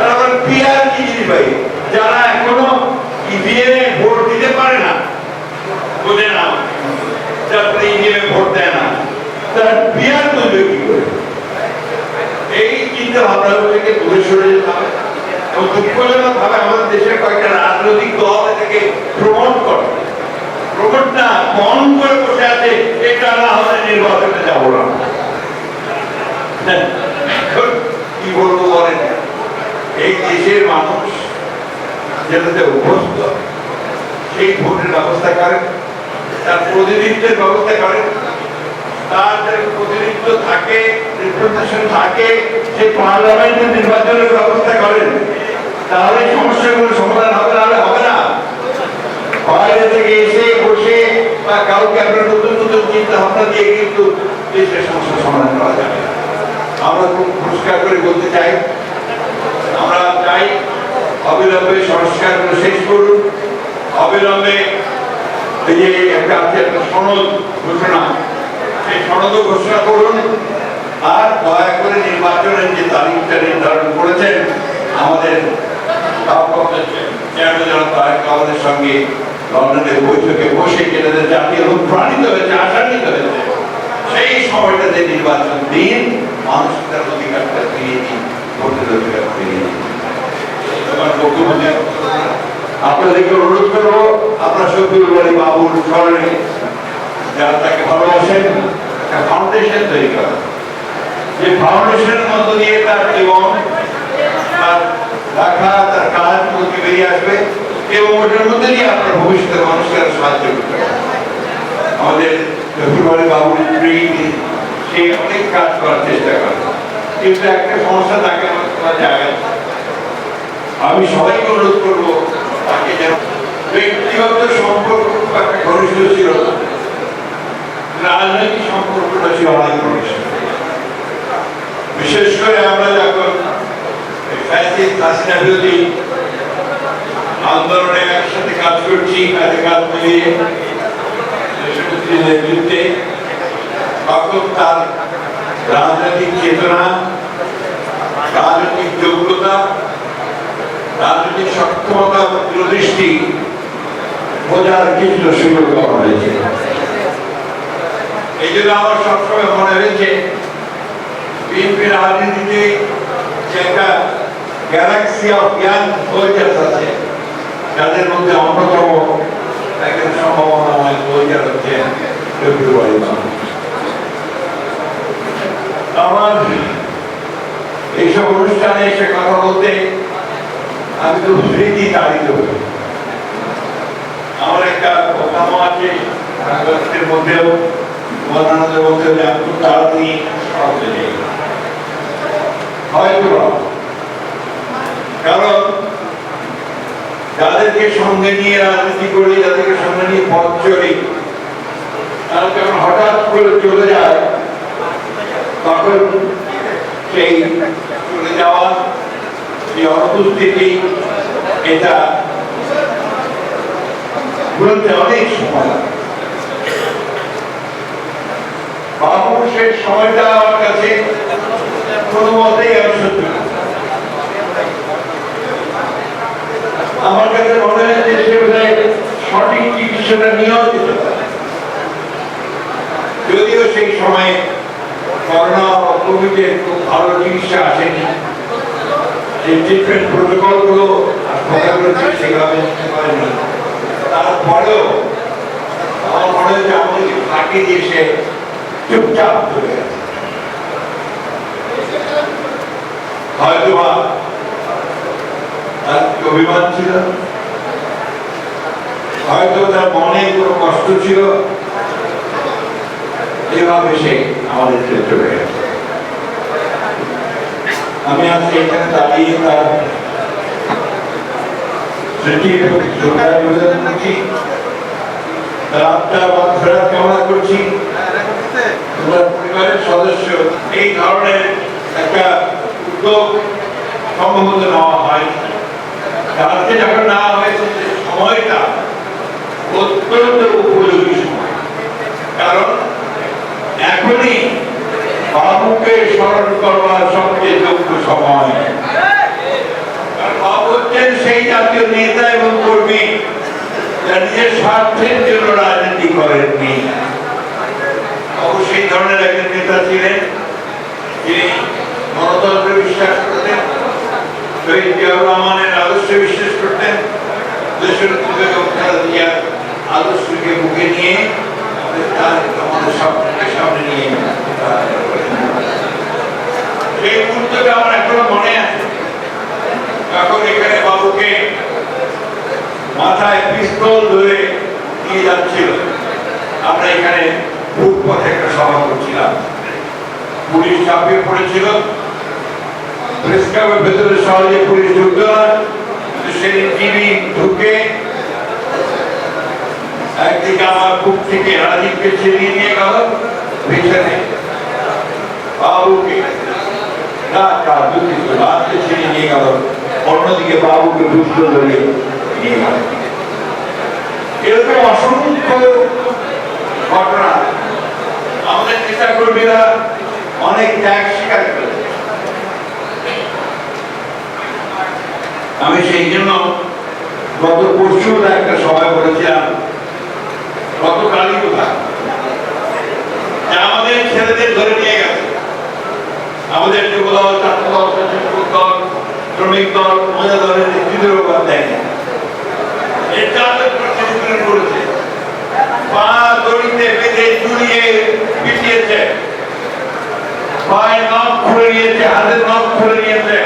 তারপর পিআর কি জিনিস ভাই, যারা এখনো ইভিএম এ ভোট দিতে পারে না, বোঝে না, তারপরে ইভিএম এ ভোট দেয় না, তারা পিআর বুঝবে কি করে? এই চিন্তা ভাবনা থেকে দূরে সরে যেতে হবে। এবং দুঃখজনক ভাবে আমাদের দেশের কয়েকটা রাজনৈতিক দল এটাকে প্রমোট করে, প্রমোট না মন করে বসে আছে, এটা না হলে নির্বাচনে যাবো না। কি বলবো বলেন, এই দেশের মানুষ যেটাতে অভ্যস্ত সেই ভোটের ব্যবস্থা করেন, তার প্রতিনিধিত্বের ব্যবস্থা করেন, তার প্রতিনিধিত্ব থাকে, রিপ্রেজেন্টেশন থাকে, সেই পার্লামেন্টের নির্বাচনের ব্যবস্থা করেন, তাহলে সমস্যাগুলো সমাধান হবে, না হবে না। বাইরে থেকে এসে বসে বা কাউকে আপনার নতুন নতুন চিন্তা ভাবনা দিয়ে কিন্তু দেশের সমস্যার সমাধান করা যাবে। আমরা খুব পরিষ্কার করে বলতে চাই, আমরা চাই অবিলম্বে সংস্কারগুলো শেষ করুন, অবিলম্বে এই যে একটা সনদ ঘোষণা, সেই সনদও ঘোষণা করুন, আর দয়া করে নির্বাচনের যে তারিখটা নির্ধারণ করেছেন আমাদের আমাদের সঙ্গে লন্ডনের বৈঠকে বসে যেটাতে জাতীয় অনুপ্রাণিত হয়েছে, আশান্বিত হয়েছে, সেই সময়টাতে নির্বাচন দিন, মানুষ তার অধিকারটা ফিরিয়ে দিন, ভোটের অধিকার ফিরিয়ে দিন। আপনাদেরকে অনুরোধ করবো, আপনার শফিউল বাড়ি বাবুর স্মরণে যারা তাকে ভালোবাসেন একটা ফাউন্ডেশন তৈরি করা, যে ফাউন্ডেশনের মধ্য দিয়ে তার জীবন, তার রাখা, তার কাজ প্রতি বেরিয়ে আসবে, এবং ওটার মধ্যে দিয়ে আপনার ভবিষ্যতের মানুষকে সাহায্য করতে হবে। আমাদের শফিউল বাড়ি বাবুর স্ত্রী, সে অনেক কাজ করার চেষ্টা করে, কিন্তু একটা সমস্যা তাকে জায়গায়, আমি সবাইকে অনুরোধ করবো তাকে যেন ব্যক্তিগত সম্পর্ক একটা ঘনিষ্ঠ ছিল, রাজনৈতিক সম্পর্কটা ছিল অনেক ঘনিষ্ঠ। বিশেষ করে আমরা যখন হাসিনা বিরোধী আন্দোলনে একসাথে কাজ করছি, কাজে কাজ মিলিয়ে নেতৃত্বে, তখন তার রাজনৈতিক চেতনা, রাজনৈতিক যোগ্যতা, রাজনৈতিক সক্ষমতা, দূরদৃষ্টি বোঝার কিছুটা সুযোগ পাওয়া হয়েছে। এই জন্য আমার সবসময় মনে হয়েছে বিএনপি রাজনীতিতে যে একটা গ্যালাক্সি অফ ইয়াং সোলজার্স আছে, যাদের মধ্যে অন্যতম একজন সম্ভাবনাময় সোলজার হচ্ছে শফিউল বাড়ি বাবু। আমার এইসব অনুষ্ঠানে এসে কথা বলতে আমি তো স্মৃতি তাড়িত হই। আমার একটা কথা আছে সাংবাদিকদের মধ্যেও, বর্ণনাদের মধ্যেও, যে আমি খুব তাড়াতাড়ি সরাতে যাই, হয়তো কারণ যাদেরকে সঙ্গে নিয়ে রাজনীতি করি, যাদেরকে সঙ্গে নিয়ে পথ চলি, তারা যখন হঠাৎ করে চলে যায়, তখন সেই চলে যাওয়া, এই অনুপস্থিতি, এটা বলতে অনেক সময় লাগে। বাবুর সেই সময়টা আমার কাছে কোনো মতেই আমি সহ্য করি। আমার কাছে মনে হয় যে সে বোধহয় সঠিক চিকিৎসাটা নিয়েও দিতে পারে, যদিও সেই সময়ে করোনা ও কোভিডের খুব ভালো চিকিৎসা আসেনি, সেই ট্রিটমেন্ট প্রোটোকল গুলো সেভাবে পারেনি। তারপরেও আমার মনে হচ্ছে আমাদেরকে ফাঁকি দিয়ে সে চুপচাপ চলে গেছে। হয়তো তার অভিমান ছিল, হয়তো তার মনে কোনো কষ্ট ছিল, এভাবে সে আমাদের চলে গেছে। আমি আজকে এখানে দাঁড়িয়ে তার স্মৃতির প্রতি শ্রদ্ধা নিবেদন করছি, তার আত্মার মাগফিরাত কামনা করছি। পরিবারের সদস্য এই ধরনের একটা উদ্যোগ সম্ভবত নেওয়া হয়, আজকে যখন নেওয়া হয়েছে সময়টা অত্যন্ত উপযোগী সময়, কারণ এখনই বাবুকে স্মরণ করবার সবচেয়ে যোগ্য সময়। জাতীয় নেতা এবং কর্মী যারা নিজের স্বার্থের জন্য রাজনীতি করেননি। অবশ্যই ধরনের একজন নেতা ছিলেন যিনি গণতন্ত্রে বিশ্বাস করতেন, শহীদ জিয়াউর রহমানের আদর্শে বিশ্বাস করতেন, দেশের আদর্শকে বুকে নিয়ে আমাদের সামনে নিয়ে সেই মুহূর্তটা আমার এখনো মনে আছে, যখন এখানে বাবুকে মাথায় পিস্তল ধরে নিয়ে যাচ্ছিল। আমরা এখানে ফুটপথে একটা সভা করছিলাম, পুলিশ চাপিয়ে পড়েছিল, প্রেস ক্লাবের ভেতরে সহজে পুলিশ ঢুকতো না, সেই টিভি ঢুকে একদিকে আমার বুক থেকে রাজীবকে ছিনিয়ে নিয়ে গেল, পেছনে বাবুকে ছিনিয়ে নিয়ে গেল, অন্যদিকে বাবুকে দুষ্ট ধরে নিয়ে গেল। এরকম অসংখ্য ঘটনা আমাদের নেতা কর্মীরা অনেক ত্যাগ স্বীকার করেছে। আমি সেই জন্য গত পরশু একটা সভায় বলেছিলাম, গতকালই কোথায় আমাদের ছেলেদের ধরে নিয়ে গেছে, আমাদের যুবদল, ছাত্রদল, স্বেচ্ছাসেবক দল, শ্রমিক দল, মহিলা দলের নেতৃত্বের উপর দেয় করেছে, পা দড়িতে বেঁধে ঝুলিয়ে পিটিয়েছে, পায়ের নখ খুলে নিয়েছে, হাতের নখ খুলে নিয়েছে,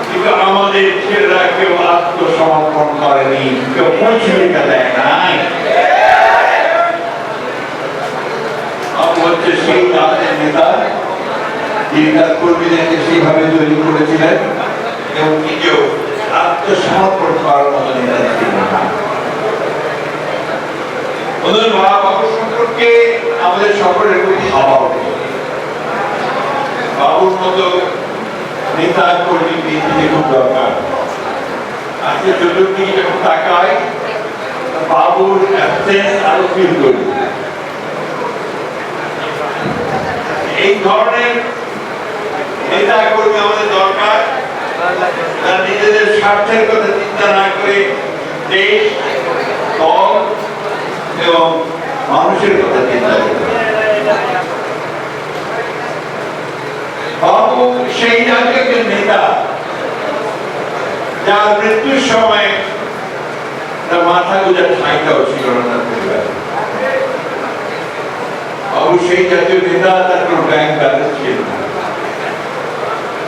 কিন্তু আমাদের ছেলেরা কেউ আত্মসমর্পণ করেনি, কেউ পরিচয়টা দেয় নাই। হচ্ছে সেই জাতের নেতা যিনি তার কর্মীদেরকে সেইভাবে তৈরি করেছিলেন এবং নিজেও আত্মসমর্পণ করার মতো নেতা ছিলেন। বাবু সম্পর্কে আমাদের সকলের খুব ভাবা উঠে, বাবুর মতো নেতা কর্মী পৃথিবীতে খুব দরকার। আজকে চতুর্দিকে যখন তাকায় বাবুর অ্যাবসেন্স আরো ফিল করি। এই ধরনের নেতা কর্মী আমাদের দরকার, তারা নিজেদের স্বার্থের কথা চিন্তা না করে দেশ, দল এবং মানুষের কথা চিন্তা করে। বাবু সেই জাতীয় একজন নেতা যার মৃত্যুর সময় তার মাথা গোজার ঠাঁইটাও ছিল না তার পরিবার। বাবু সেই জাতীয় নেতা, তার কোন ব্যাংক ব্যালেন্স ছিল না।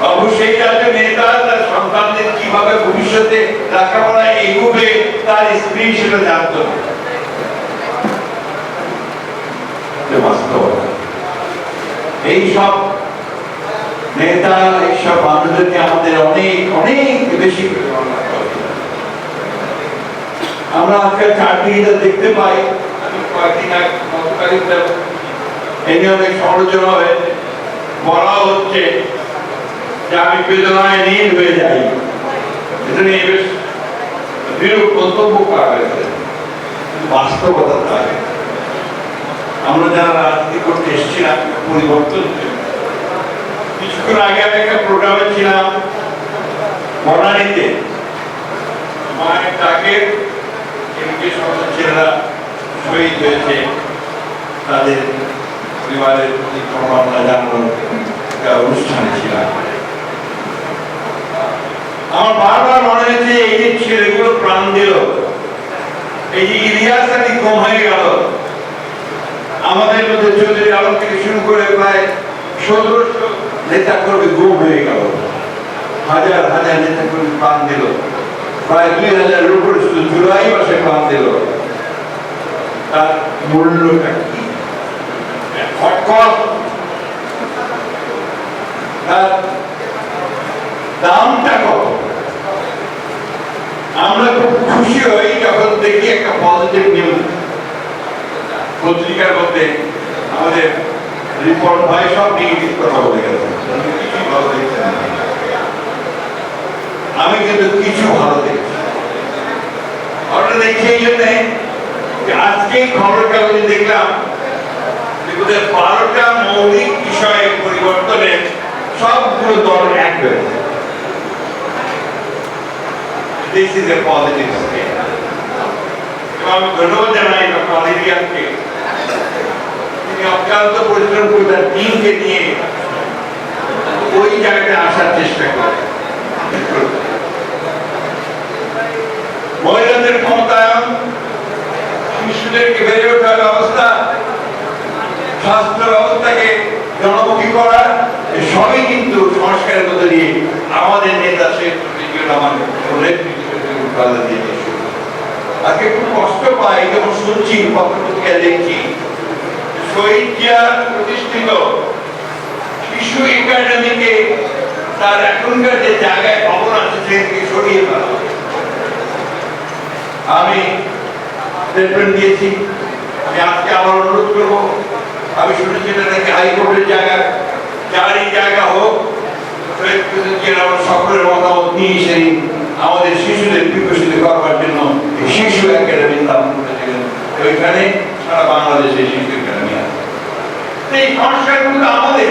বাবু সেই জাতীয় নেতা, তার সন্তানদের কিভাবে ভবিষ্যতে লেখাপড়া এগোবে তার স্ত্রী সেটা জানত না। এইসব নেতা, এইসব মানুষদেরকে আমাদের অনেক অনেক বেশি আমরা আজকাল চাকরিটা দেখতে পাই। আমি কয়েকদিন এই নিয়ে অনেক সমালোচনা হয়েছে, বলা হচ্ছে যে আমি বেদনায় নীল হয়ে যাই, এটা নিয়ে বেশ বিরূপ মন্তব্য করা হয়েছে। বাস্তবতা তাই, আমরা যারা রাজনীতি করতে এসেছিলাম পরিবর্তন। কিছুক্ষণ আগে আমি একটা প্রোগ্রামে ছিলাম বনানীতে, মায়ের ডাকে সমস্ত ছেলেরা শহীদ হয়েছে, তাদের পরিবারের প্রতি সম্মাননা জানানোর অনুষ্ঠানে ছিলাম। আমার বারবার মনে হয়েছে এই যে ছেলেগুলো প্রাণ দিল, এই যে ইলিয়াস আলী কম হয়ে গেল, আমাদের মধ্যে চৌধুরী আলম থেকে শুরু করে প্রায় ১৭০০ নেতা কর্মী গুম হয়ে গেল, হাজার হাজার নেতা কর্মী প্রাণ দিল, প্রায় ২০০০-এর উপরে শুধু জুলাই মাসে প্রাণ দিল। তার মূল্যটা কি, তার দামটা কত? আমরা খুব খুশি হই যখন দেখি একটা পজিটিভ নিউজ পত্রিকার মধ্যে আমাদের রিপোর্ট ভাই সব নেগেটিভ কথা বলে গেছে, কিছুই ভালো দেখছে না। আমি কিন্তু কিছু ভালো দেখছি, ওটা দেখছি এই জন্যে আজকে খবরের কাগজে দেখলাম 12টা মৌলিক বিষয়ে পরিবর্তনের সবগুলো দল এক হয়েছে। This is a positive step. এবং আমি ধন্যবাদ জানাই ডক্টর আলিরিয়ানকে, তিনি অক্লান্ত পরিশ্রম করে তার টিমকে নিয়ে ওই জায়গায় আসার চেষ্টা করেন। মহিলাদের ক্ষমতায়ন, শিশুদেরকে বেড়ে ওঠার ব্যবস্থা, স্বাস্থ্য ব্যবস্থাকে জনমুখী করা, সবই কিন্তু সংস্কারের মধ্যে দিয়ে আমাদের নেতা শেখ মুজিবুর রহমান দিয়েছে। আজকে খুব কষ্ট পাই যখন শুনছি, পত্রপত্রিকা দেখছি, শহীদ জিয়া প্রতিষ্ঠিত শিশু একাডেমিকে তার এখনকার যে জায়গায় ভবন আছে সেখানে সরিয়ে ফেলা। আমি স্টেটমেন্ট দিয়েছি, আমি আজকে আবার অনুরোধ করবো, আমি শুনেছি এটা নাকি হাইকোর্টের জায়গা, যারই জায়গা হোক, সকলের মতামত নিয়ে সেই আমাদের শিশুদের বিকশিত করবার জন্য শিশু একাডেমি স্থাপন করেছিলেন। ওইখানে সারা বাংলাদেশে শিশু একাডেমি আছে। এই সংস্কারগুলো আমাদের